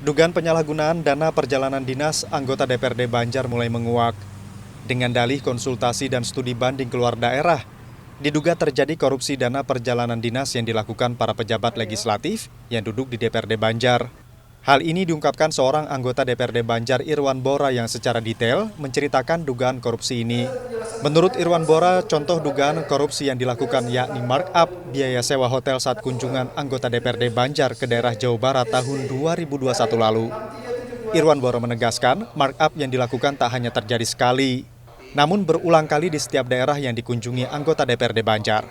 Dugaan penyalahgunaan dana perjalanan dinas anggota DPRD Banjar mulai menguak. Dengan dalih konsultasi dan studi banding keluar daerah, diduga terjadi korupsi dana perjalanan dinas yang dilakukan para pejabat legislatif yang duduk di DPRD Banjar. Hal ini diungkapkan seorang anggota DPRD Banjar, Irwan Bora, yang secara detail menceritakan dugaan korupsi ini. Menurut Irwan Bora, contoh dugaan korupsi yang dilakukan yakni markup biaya sewa hotel saat kunjungan anggota DPRD Banjar ke daerah Jawa Barat tahun 2021 lalu. Irwan Bora menegaskan, markup yang dilakukan tak hanya terjadi sekali, namun berulang kali di setiap daerah yang dikunjungi anggota DPRD Banjar.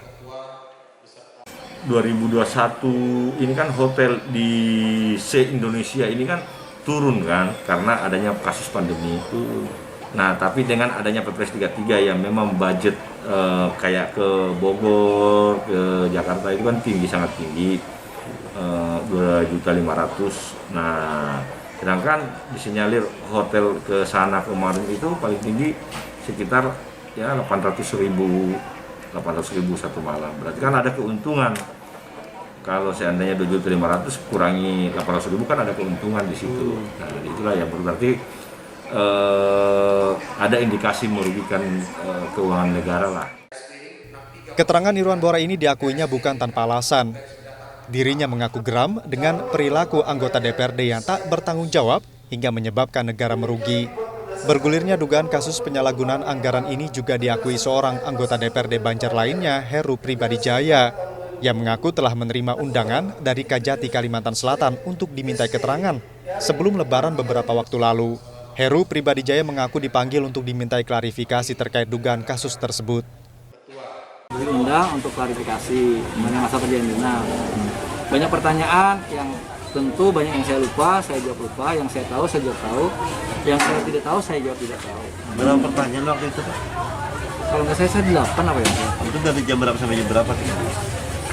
2021 ini kan hotel di se-Indonesia ini kan turun kan karena adanya kasus pandemi. Nah, tapi dengan adanya Perpres 33 yang memang budget kayak ke Bogor, ke Jakarta itu kan tinggi, sangat tinggi, 2.500.000. Nah, sedangkan disinyalir hotel ke sana kemarin itu paling tinggi sekitar ya 800.000 satu malam. Berarti kan ada keuntungan. Kalau seandainya 2.500.000 kurangi 800.000 kan ada keuntungan di situ. Nah, itulah yang berarti ada indikasi merugikan keuangan negara lah. Keterangan Irwan Bora ini diakuinya bukan tanpa alasan. Dirinya mengaku geram dengan perilaku anggota DPRD yang tak bertanggung jawab hingga menyebabkan negara merugi. Bergulirnya dugaan kasus penyalahgunaan anggaran ini juga diakui seorang anggota DPRD Banjar lainnya, Heru Pribadijaya, yang mengaku telah menerima undangan dari Kajati Kalimantan Selatan untuk dimintai keterangan sebelum Lebaran beberapa waktu lalu. Heru Pribadijaya mengaku dipanggil untuk dimintai klarifikasi terkait dugaan kasus tersebut. Diundang untuk klarifikasi mengenai masa perjalanan dinas. Banyak pertanyaan yang tentu banyak yang saya lupa, saya jawab lupa, yang saya tahu, saya jawab tahu, yang saya tidak tahu, saya jawab tidak tahu. Berapa pertanyaan waktu itu, Pak? Kalau nggak saya 8 apa ya? Itu dari jam berapa sampai jam berapa?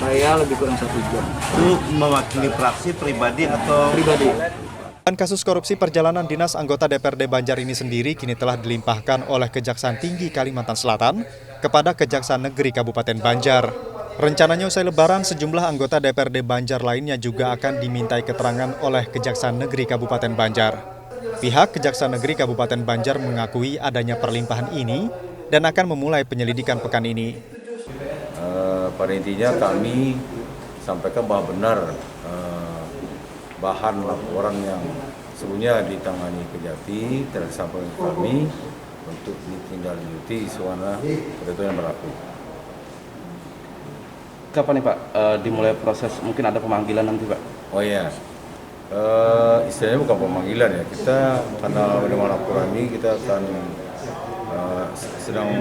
Saya lebih kurang 1 jam. Itu mewakili fraksi pribadi atau? Pribadi. Dan kasus korupsi perjalanan dinas anggota DPRD Banjar ini sendiri kini telah dilimpahkan oleh Kejaksaan Tinggi Kalimantan Selatan kepada Kejaksaan Negeri Kabupaten Banjar. Rencananya usai Lebaran, sejumlah anggota DPRD Banjar lainnya juga akan dimintai keterangan oleh Kejaksaan Negeri Kabupaten Banjar. Pihak Kejaksaan Negeri Kabupaten Banjar mengakui adanya perlimpahan ini dan akan memulai penyelidikan pekan ini. Pada intinya kami sampaikan bahwa benar bahan laporan yang sebelumnya ditangani Kejati telah disampaikan ke kami untuk ditindaklanjuti suara ketentuan yang berlaku. Kapan nih Pak dimulai proses, mungkin ada pemanggilan nanti Pak? Oh iya, istilahnya bukan pemanggilan ya, kita karena menerima laporan ini kita akan sedang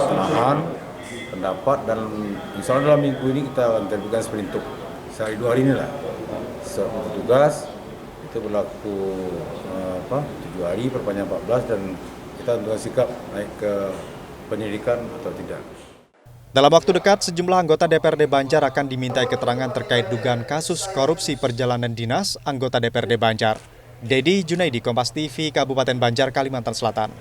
penahan pendapat dan insya Allah dalam minggu ini kita akan terbitkan sprintuk sehari 2 hari ini lah. Petugas itu berlaku 7 hari, perpanjang 14 dan kita tentukan sikap naik ke penyidikan atau tidak. Dalam waktu dekat, sejumlah anggota DPRD Banjar akan dimintai keterangan terkait dugaan kasus korupsi perjalanan dinas anggota DPRD Banjar. Dedi Junaidi, Kompas TV, Kabupaten Banjar, Kalimantan Selatan.